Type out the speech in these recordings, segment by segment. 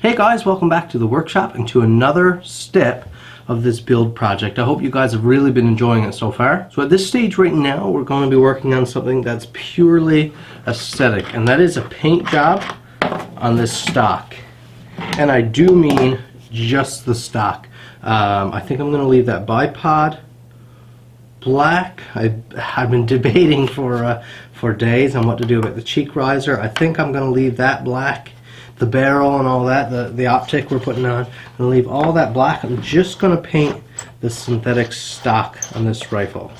Hey guys, welcome back to the workshop and to another step of this build project. I hope you guys have really been enjoying it so far. So at this stage right now, we're going to be working on something that's purely aesthetic, and that is a paint job on this stock. And I do mean just the stock. I think I'm going to leave that bipod black. I've been debating for days on what to do about the cheek riser. I think I'm going to leave that black. The barrel and all that, the optic we're putting on, I'm going to leave all that black. I'm just going to paint the synthetic stock on this rifle.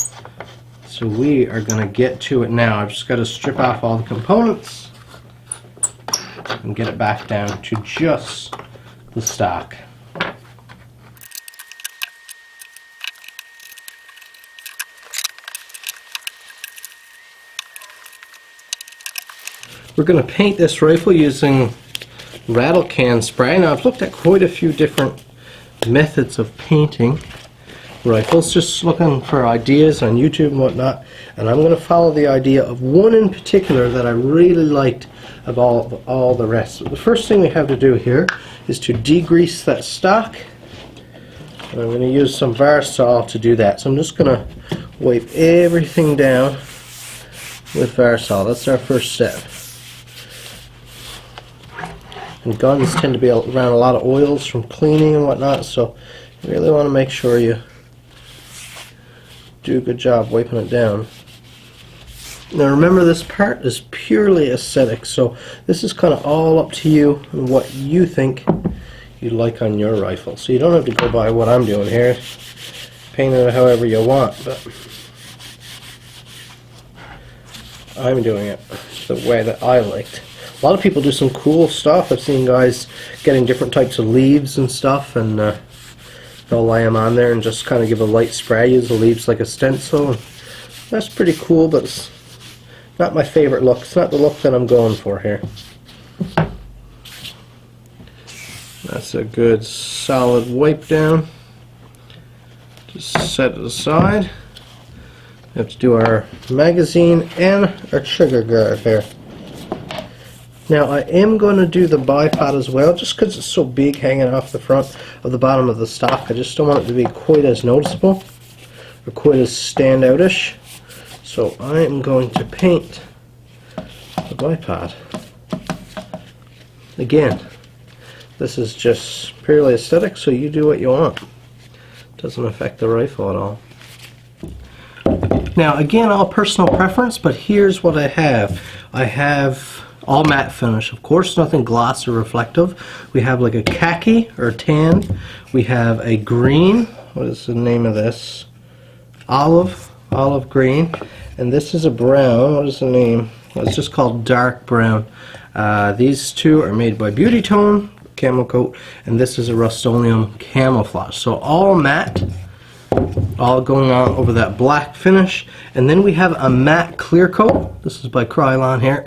So we are going to get to it now. I've just got to strip off all the components and get it back down to just the stock. We're going to paint this rifle using rattle can spray. Now I've looked at quite a few different methods of painting rifles, just looking for ideas on YouTube and whatnot, and I'm going to follow the idea of one in particular that I really liked of all the rest. So the first thing we have to do here is to degrease that stock, and I'm going to use some Varsol to do that. So I'm just going to wipe everything down with Varsol. That's our first step. And guns tend to be around a lot of oils from cleaning and whatnot, so you really want to make sure you do a good job wiping it down. Now remember, this part is purely aesthetic, so this is kind of all up to you and what you think you'd like on your rifle. So you don't have to go by what I'm doing here. Paint it however you want, but I'm doing it the way that I liked. A lot of people do some cool stuff. I've seen guys getting different types of leaves and stuff, and they'll lay them on there and just kind of give a light spray, use the leaves like a stencil. That's pretty cool, but it's not my favorite look. It's not the look that I'm going for here. That's a good solid wipe down. Just set it aside. We have to do our magazine and our trigger guard here. Now I am going to do the bipod as well, just because it's so big hanging off the front of the bottom of the stock. I just don't want it to be quite as noticeable or quite as standoutish. So I am going to paint the bipod. Again, this is just purely aesthetic, so you do what you want. It doesn't affect the rifle at all. Now again, all personal preference, but here's what I have. I have all matte finish, of course, nothing gloss or reflective. We have like a khaki or tan. We have a green. What is the name of this? Olive green. And this is a brown. What is the name? Well, it's just called dark brown. These two are made by Beauty Tone Camo Coat, and this is a Rust-Oleum camouflage. So all matte, all going on over that black finish. And then we have a matte clear coat. This is by Krylon here.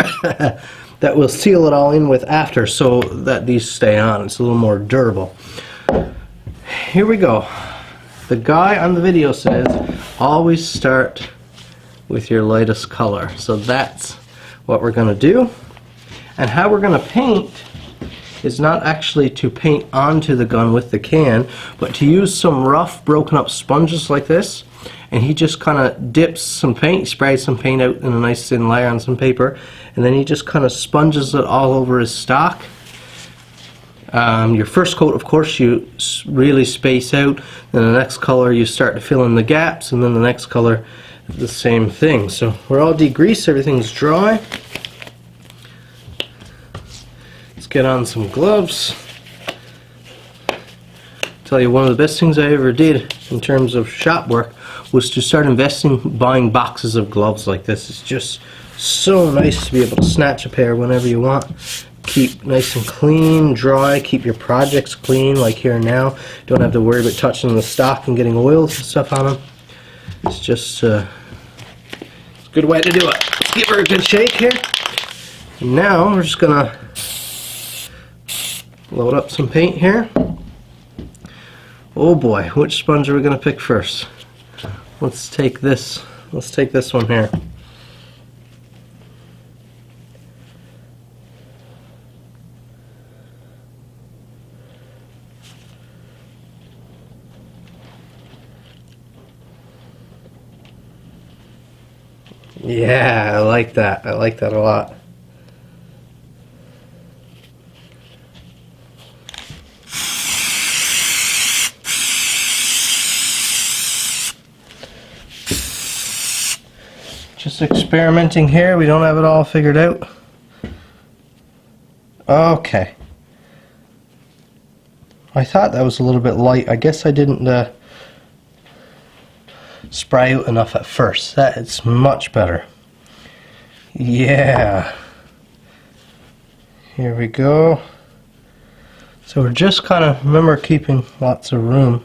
That will seal it all in with after, so that these stay on. It's a little more durable. Here we go. The guy on the video says always start with your lightest color. So that's what we're going to do. And how we're going to paint is not actually to paint onto the gun with the can, but to use some rough broken up sponges like this, and he just kind of dips some paint, sprays some paint out in a nice thin layer on some paper, and then he just kind of sponges it all over his stock. Your first coat, of course, you really space out, then the next color you start to fill in the gaps, and then the next color the same thing. So we're all degreased, everything's dry. Let's get on some gloves. Tell you, one of the best things I ever did in terms of shop work was to start buying boxes of gloves like this. It's just so nice to be able to snatch a pair whenever you want. Keep nice and clean, dry, keep your projects clean like here and now. Don't have to worry about touching the stock and getting oils and stuff on them. It's just a good way to do it. Let's give her a good shake here. And now we're just gonna load up some paint here. Oh boy, which sponge are we going to pick first? Let's take this one here. Yeah, I like that. I like that a lot. Just experimenting here. We don't have it all figured out. Okay. I thought that was a little bit light. I guess I didn't spray out enough at first. That is much better. Yeah. Here we go. So we're just kind of, remember, keeping lots of room.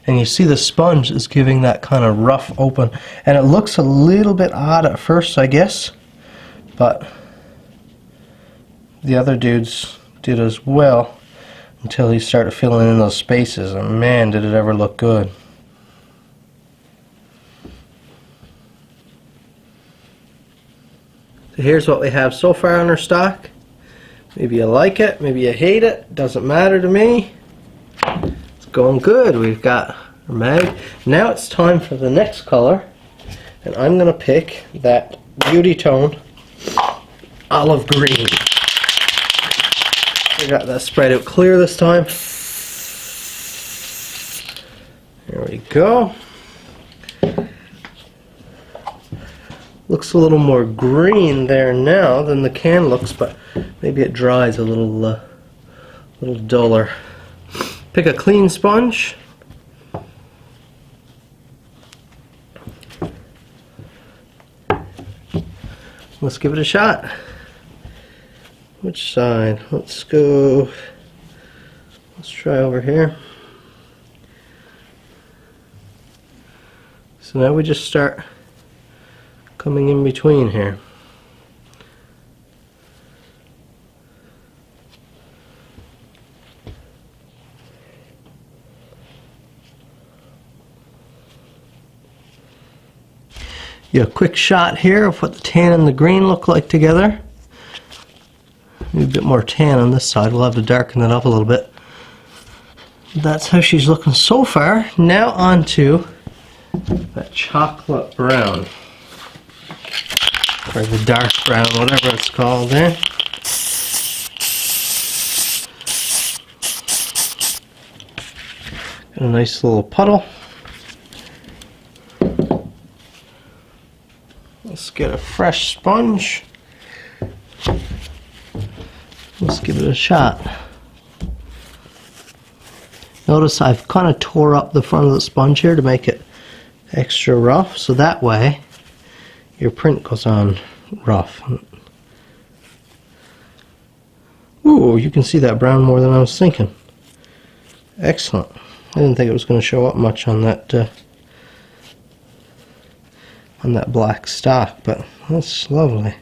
And you see the sponge is giving that kind of rough open. And it looks a little bit odd at first, I guess. But the other dudes did as well until he started filling in those spaces. And man, did it ever look good. So here's what we have so far on our stock. Maybe you like it, maybe you hate it. Doesn't matter to me. Going good. We've got our mag. Now it's time for the next color, and I'm going to pick that Beauty Tone olive green. I got that spread out clear this time. There we go. Looks a little more green there now than the can looks, but maybe it dries a little duller. Pick a clean sponge. Let's give it a shot. Which side? Let's go. Let's try over here. So now we just start coming in between here. Yeah, a quick shot here of what the tan and the green look like together. Maybe a bit more tan on this side. We'll have to darken it up a little bit. That's how she's looking so far. Now on to that chocolate brown. Or the dark brown, whatever it's called there. Got a nice little puddle. Let's get a fresh sponge. Let's give it a shot. Notice I've kind of tore up the front of the sponge here to make it extra rough, so that way your print goes on rough. Ooh, you can see that brown more than I was thinking. Excellent. I didn't think it was going to show up much on that black stock, but that's lovely.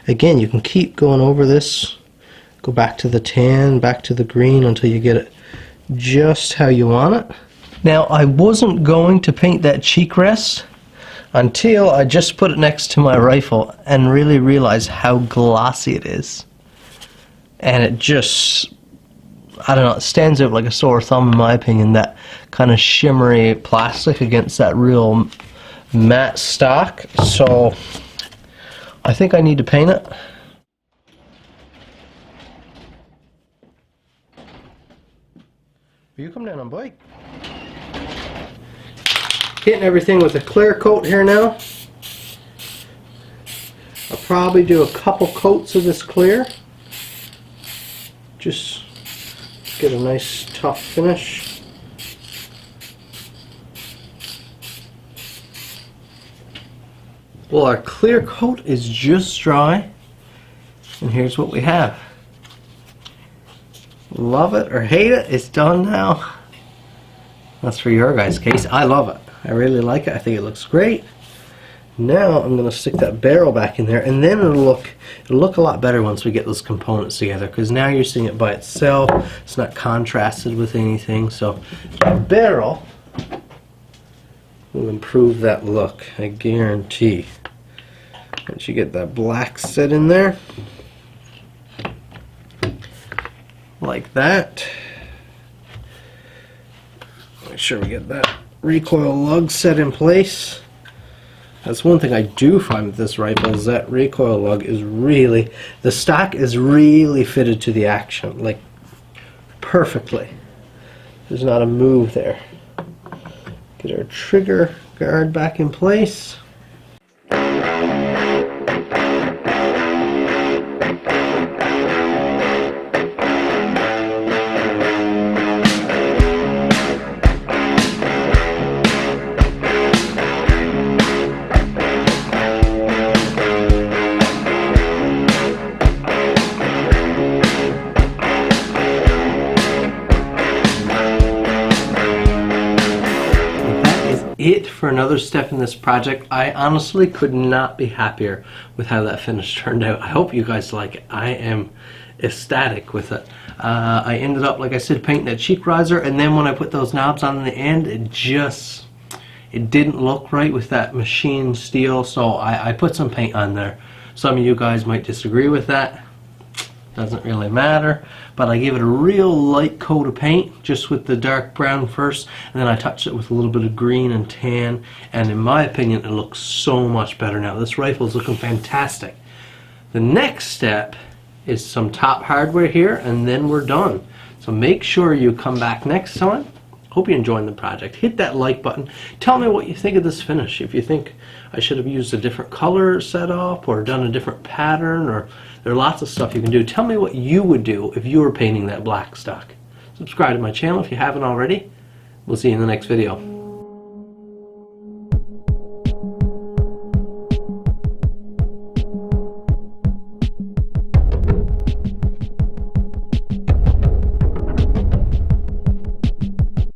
Again, you can keep going over this, go back to the tan, back to the green until you get it just how you want it. Now, I wasn't going to paint that cheek rest until I just put it next to my rifle and really realized how glossy it is. And it just, I don't know, it stands out like a sore thumb in my opinion, that kind of shimmery plastic against that real matte stock. So I think I need to paint it. Will you come down on bike? Hitting everything with a clear coat here now. I'll probably do a couple coats of this clear. Just get a nice tough finish. Well, our clear coat is just dry, and here's what we have. Love it or hate it, it's done now. That's for your guys' case. I love it. I really like it. I think it looks great. Now I'm going to stick that barrel back in there, and then it'll look a lot better once we get those components together, because now you're seeing it by itself. It's not contrasted with anything, so that barrel will improve that look, I guarantee. Once you get that black set in there, like that, Make sure we get that recoil lug set in place. That's one thing I do find with this rifle is that recoil lug is really, the stock is really fitted to the action, like perfectly. There's not a move there. Get our trigger guard back in place. It for another step in this project. I honestly could not be happier with how that finish turned out. I hope you guys like it. I am ecstatic with it. I ended up, like I said, painting that cheek riser, and then when I put those knobs on in the end, it didn't look right with that machine steel, so I put some paint on there. Some of you guys might disagree with that. Doesn't really matter, but I gave it a real light coat of paint just with the dark brown first, and then I touched it with a little bit of green and tan, and in my opinion it looks so much better now. This rifle is looking fantastic. The next step is some top hardware here, and then we're done. So make sure you come back next time. Hope you're enjoying the project. Hit that like button. Tell me what you think of this finish. If you think I should have used a different color setup or done a different pattern, or there are lots of stuff you can do. Tell me what you would do if you were painting that black stock. Subscribe to my channel if you haven't already. We'll see you in the next video.